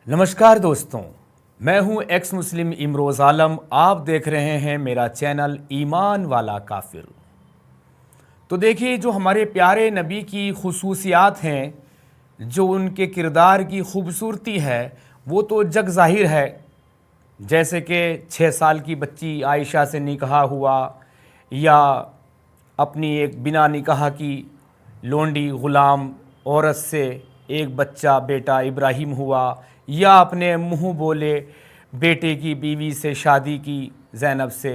नमस्कार दोस्तों, मैं हूं एक्स मुस्लिम इमरोज़ आलम। आप देख रहे हैं मेरा चैनल ईमान वाला काफिर। तो देखिए, जो हमारे प्यारे नबी की खुसूसियात हैं, जो उनके किरदार की खूबसूरती है, वो तो जग ज़ाहिर है। जैसे कि 6 साल की बच्ची आयशा से निकाह हुआ, या अपनी एक बिना निकाह की लोंडी ग़ुलाम औरत से एक बच्चा बेटा इब्राहिम हुआ, या अपने मुँह बोले बेटे की बीवी से शादी की ज़ैनब से।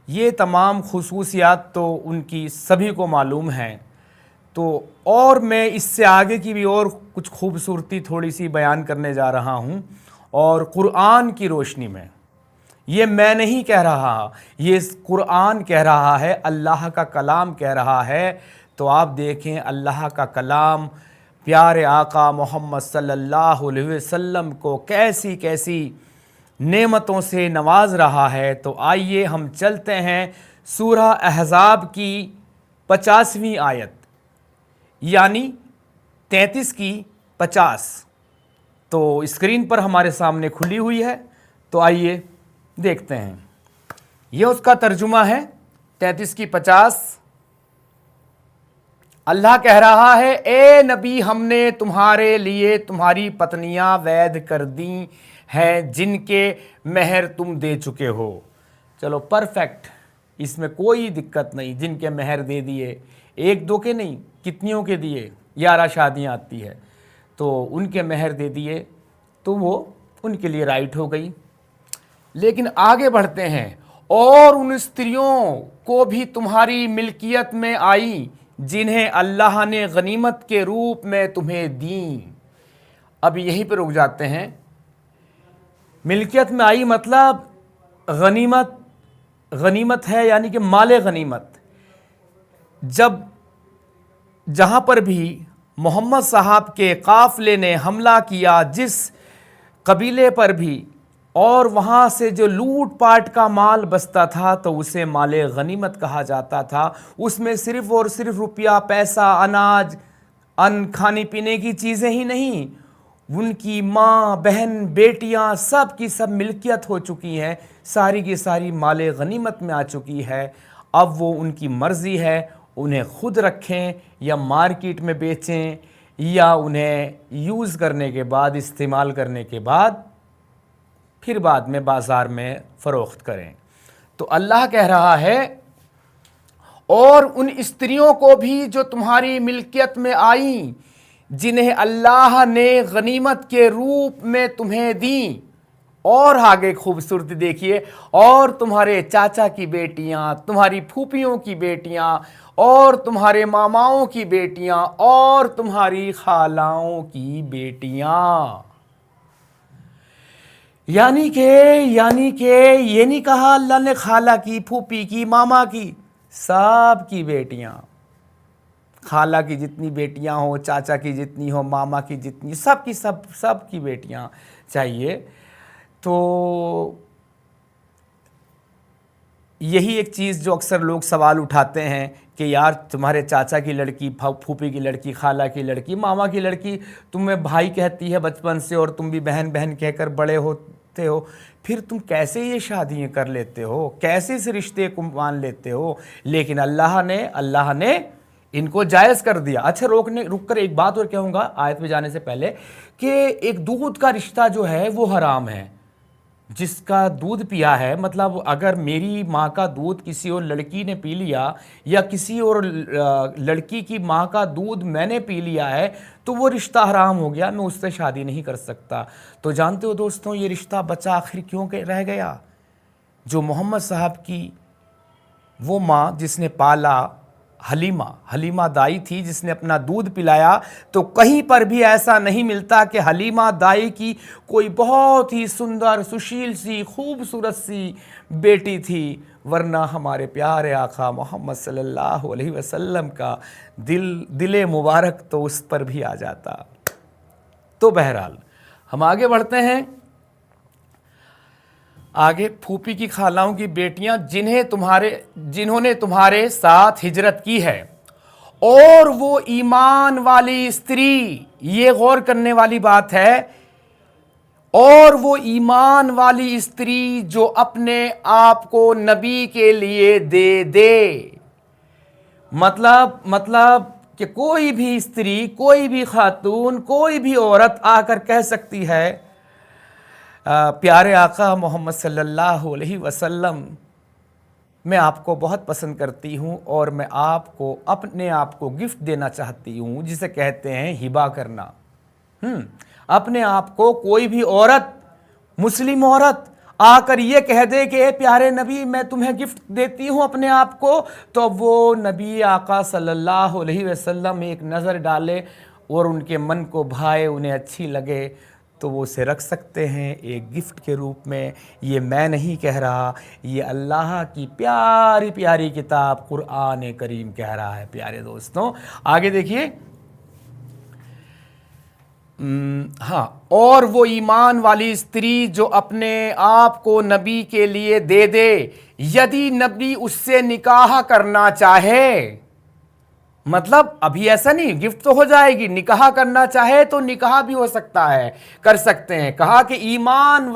ये तमाम खुसूसियात तो उनकी सभी को मालूम हैं। तो और मैं इससे आगे की भी और कुछ खूबसूरती थोड़ी सी बयान करने जा रहा हूँ, और कुरान की रोशनी में। ये मैं नहीं कह रहा, ये कुरान कह रहा है, अल्लाह का कलाम कह रहा है। तो आप देखें, अल्लाह का कलाम प्यारे आका मोहम्मद सल्लल्लाहु अलैहि वसल्लम को कैसी कैसी नेमतों से नवाज रहा है। तो आइए हम चलते हैं सूरह अहज़ाब की 50वीं आयत, यानी 33 की 50। तो स्क्रीन पर हमारे सामने खुली हुई है, तो आइए देखते हैं। यह उसका तर्जुमा है, 33 की 50। अल्लाह कह रहा है, ए नबी, हमने तुम्हारे लिए तुम्हारी पत्नियां वैध कर दी हैं जिनके महर तुम दे चुके हो। चलो परफेक्ट, इसमें कोई दिक्कत नहीं। जिनके महर दे दिए, एक दो के नहीं, कितनियों के दिए, 11 शादियाँ आती है, तो उनके महर दे दिए, तो वो उनके लिए राइट हो गई। लेकिन आगे बढ़ते हैं, और उन स्त्रियों को भी तुम्हारी मिल्कियत में आई जिन्हें अल्लाह ने गनीमत के रूप में तुम्हें दी। अब यहीं पर रुक जाते हैं। मिल्कियत में आई मतलब गनीमत, गनीमत है यानी कि माले गनीमत। जब जहाँ पर भी मोहम्मद साहब के काफ़िले ने हमला किया, जिस कबीले पर भी, और वहाँ से जो लूट पाट का माल बचता था, तो उसे माले गनीमत कहा जाता था। उसमें सिर्फ़ और सिर्फ रुपया, पैसा, अनाज, अन्न, खाने पीने की चीज़ें ही नहीं, उनकी माँ, बहन, बेटियाँ, सब की सब मिल्कियत हो चुकी हैं, सारी की सारी माले गनीमत में आ चुकी है। अब वो उनकी मर्ज़ी है, उन्हें खुद रखें या मार्केट में बेचें, या उन्हें यूज़ करने के बाद, इस्तेमाल करने के बाद फिर बाद में बाज़ार में फ़रोख्त करें। तो अल्लाह कह रहा है, और उन स्त्रियों को भी जो तुम्हारी मिल्कियत में आई, जिन्हें अल्लाह ने गनीमत के रूप में तुम्हें दी। और आगे खूबसूरती देखिए, और तुम्हारे चाचा की बेटियां, तुम्हारी फूफियों की बेटियां, और तुम्हारे मामाओं की बेटियां, और तुम्हारी खालाओं की बेटियां। यानी के ये नहीं कहा अल्लाह ने खाला की, फूफी की, मामा की, सब की बेटियां। खाला की जितनी बेटियां हो, चाचा की जितनी हो, मामा की जितनी, सब की सब की बेटियां चाहिए। तो यही एक चीज़ जो अक्सर लोग सवाल उठाते हैं कि यार, तुम्हारे चाचा की लड़की, फूफी की लड़की, खाला की लड़की, मामा की लड़की तुम्हें भाई कहती है बचपन से, और तुम भी बहन बहन कहकर बड़े होते हो, फिर तुम कैसे ये शादियाँ कर लेते हो, कैसे इस रिश्ते को मान लेते हो? लेकिन अल्लाह ने इनको जायज़ कर दिया। अच्छा, रुक कर एक बात और कहूँगा आयत में जाने से पहले, कि एक दूध का रिश्ता जो है वो हराम है। जिसका दूध पिया है, मतलब अगर मेरी माँ का दूध किसी और लड़की ने पी लिया, या किसी और लड़की की माँ का दूध मैंने पी लिया है, तो वो रिश्ता हराम हो गया, मैं उससे शादी नहीं कर सकता। तो जानते हो दोस्तों, ये रिश्ता बचा आखिर क्यों रह गया? जो मोहम्मद साहब की वो माँ जिसने पाला, हलीमा दाई थी जिसने अपना दूध पिलाया, तो कहीं पर भी ऐसा नहीं मिलता कि हलीमा दाई की कोई बहुत ही सुंदर, सुशील सी, खूबसूरत सी बेटी थी। वरना हमारे प्यारे आका मोहम्मद सल्लल्लाहु अलैहि वसल्लम का दिले मुबारक तो उस पर भी आ जाता। तो बहरहाल हम आगे बढ़ते हैं। आगे, फूफी की खालाओं की बेटियां जिन्होंने तुम्हारे साथ हिजरत की है, और वो ईमान वाली स्त्री। ये गौर करने वाली बात है, और वो ईमान वाली स्त्री जो अपने आप को नबी के लिए दे दे। मतलब कि कोई भी स्त्री, कोई भी खातून, कोई भी औरत आकर कह सकती है प्यारे आका मोहम्मद सल्लल्लाहु अलैहि वसल्लम, मैं आपको बहुत पसंद करती हूँ और मैं आपको अपने आप को गिफ्ट देना चाहती हूँ, जिसे कहते हैं हिबा करना। अपने आप को कोई भी औरत, मुस्लिम औरत आकर ये कह दे कि प्यारे नबी मैं तुम्हें गिफ्ट देती हूँ अपने आप को, तो वो नबी आका सल्लल्लाहु अलैहि वसल्लम एक नज़र डाले और उनके मन को भाए, उन्हें अच्छी लगे, तो वो उसे रख सकते हैं एक गिफ्ट के रूप में। ये मैं नहीं कह रहा, ये अल्लाह की प्यारी प्यारी किताब कुरान करीम कह रहा है। प्यारे दोस्तों आगे देखिए, हाँ, और वो ईमान वाली स्त्री जो अपने आप को नबी के लिए दे दे, यदि नबी उससे निकाह करना चाहे। मतलब अभी ऐसा नहीं गिफ्ट तो हो जाएगी, निकाह करना चाहे तो निकाह भी हो सकता है, कर सकते हैं। कहा कि ईमान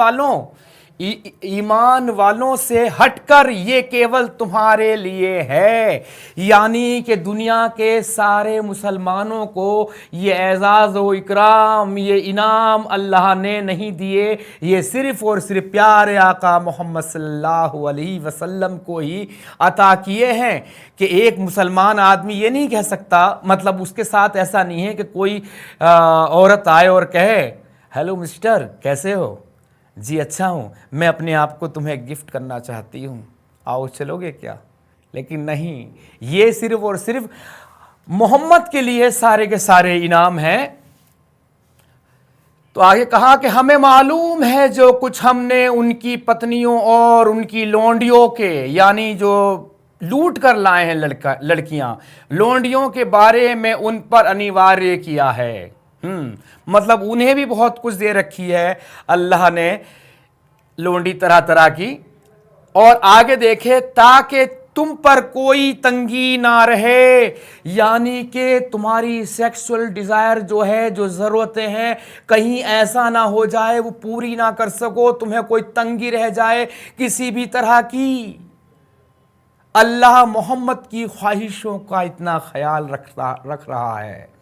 वालों से हटकर ये केवल तुम्हारे लिए है, यानी कि दुनिया के सारे मुसलमानों को ये एजाज़ व इकराम, ये इनाम अल्लाह ने नहीं दिए, ये सिर्फ़ और सिर्फ प्यारे आका मोहम्मद सल्लल्लाहु अलैहि वसल्लम को ही अता किए हैं। कि एक मुसलमान आदमी ये नहीं कह सकता, मतलब उसके साथ ऐसा नहीं है कि कोई औरत आए और कहे हेलो मिस्टर कैसे हो, जी अच्छा हूँ, मैं अपने आप को तुम्हें गिफ्ट करना चाहती हूँ, आओ चलोगे क्या। लेकिन नहीं, ये सिर्फ और सिर्फ मोहम्मद के लिए सारे के सारे इनाम हैं। तो आगे कहा कि हमें मालूम है जो कुछ हमने उनकी पत्नियों और उनकी लोंडियों के, यानी जो लूट कर लाए हैं लड़कियां, लोंडियों के बारे में उन पर अनिवार्य किया है। मतलब उन्हें भी बहुत कुछ दे रखी है अल्लाह ने, लोंडी तरह तरह की। और आगे देखे, ताकि तुम पर कोई तंगी ना रहे, यानी कि तुम्हारी सेक्सुअल डिजायर जो है, जो ज़रूरतें हैं, कहीं ऐसा ना हो जाए वो पूरी ना कर सको, तुम्हें कोई तंगी रह जाए किसी भी तरह की। अल्लाह मोहम्मद की ख्वाहिशों का इतना ख्याल रख रहा है।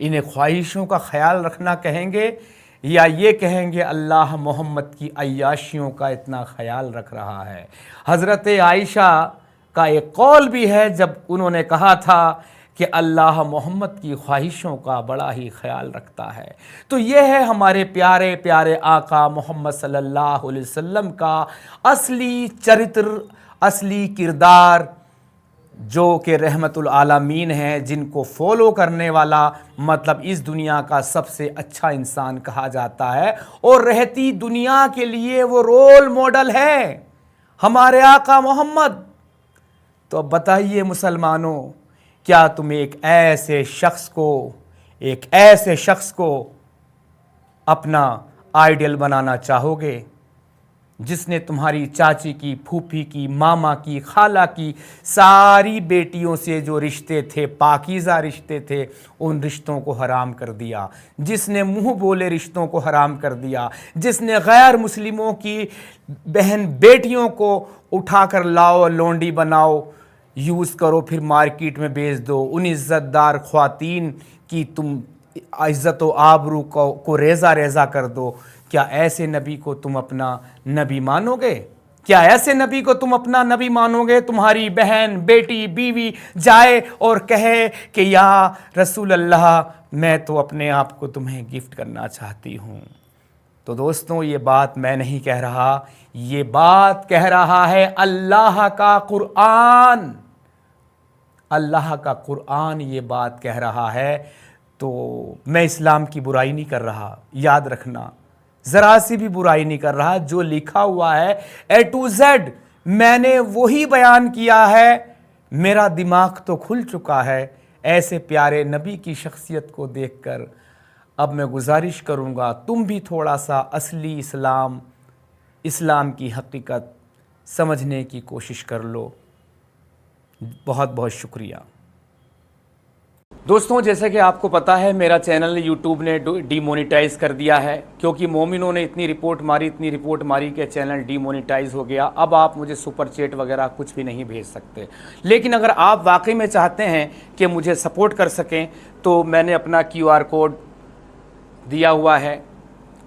इन्हें ख्वाहिशों का ख्याल रखना कहेंगे या ये कहेंगे अल्लाह मोहम्मद की अय्याशियों का इतना ख्याल रख रहा है। हज़रत आयशा का एक कौल भी है जब उन्होंने कहा था कि अल्लाह मोहम्मद की ख्वाहिशों का बड़ा ही ख्याल रखता है। तो ये है हमारे प्यारे प्यारे आका मोहम्मद सल्लल्लाहु अलैहि वसल्लम का असली चरित्र, असली किरदार, जो कि रहमतुल आलमीन है, जिनको फॉलो करने वाला मतलब इस दुनिया का सबसे अच्छा इंसान कहा जाता है, और रहती दुनिया के लिए वो रोल मॉडल है हमारे आका मोहम्मद। तो अब बताइए मुसलमानों, क्या तुम एक ऐसे शख्स को अपना आइडियल बनाना चाहोगे जिसने तुम्हारी चाची की, फूफी की, मामा की, खाला की सारी बेटियों से जो रिश्ते थे, पाकीज़ा रिश्ते थे, उन रिश्तों को हराम कर दिया, जिसने मुंह बोले रिश्तों को हराम कर दिया, जिसने गैर मुस्लिमों की बहन बेटियों को उठाकर लाओ, लोंडी बनाओ, यूज़ करो, फिर मार्केट में बेच दो, उन इज़्ज़तदार ख्वातीन की तुम इज़्ज़त व आबरू को रेज़ा रेज़ा कर दो। क्या ऐसे नबी को तुम अपना नबी मानोगे? क्या ऐसे नबी को तुम अपना नबी मानोगे? तुम्हारी बहन, बेटी, बीवी जाए और कहे कि या रसूल अल्लाह, मैं तो अपने आप को तुम्हें गिफ्ट करना चाहती हूँ। तो दोस्तों ये बात मैं नहीं कह रहा, ये बात कह रहा है अल्लाह का कुरान। अल्लाह का कुरान ये बात कह रहा है। तो मैं इस्लाम की बुराई नहीं कर रहा, याद रखना, ज़रा सी भी बुराई नहीं कर रहा। जो लिखा हुआ है A to Z मैंने वही बयान किया है। मेरा दिमाग तो खुल चुका है ऐसे प्यारे नबी की शख्सियत को देखकर। अब मैं गुजारिश करूँगा तुम भी थोड़ा सा असली इस्लाम की हकीकत समझने की कोशिश कर लो। बहुत बहुत शुक्रिया। दोस्तों जैसे कि आपको पता है मेरा चैनल यूट्यूब ने डीमोनेटाइज कर दिया है, क्योंकि मोमिनों ने इतनी रिपोर्ट मारी कि चैनल डीमोनेटाइज हो गया। अब आप मुझे सुपर चैट वगैरह कुछ भी नहीं भेज सकते। लेकिन अगर आप वाकई में चाहते हैं कि मुझे सपोर्ट कर सकें तो मैंने अपना QR कोड दिया हुआ है,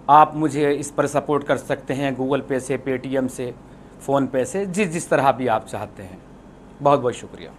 आप मुझे इस पर सपोर्ट कर सकते हैं, गूगल पे से, पेटीएम से, फ़ोन पे से, जिस तरह भी आप चाहते हैं। बहुत बहुत शुक्रिया।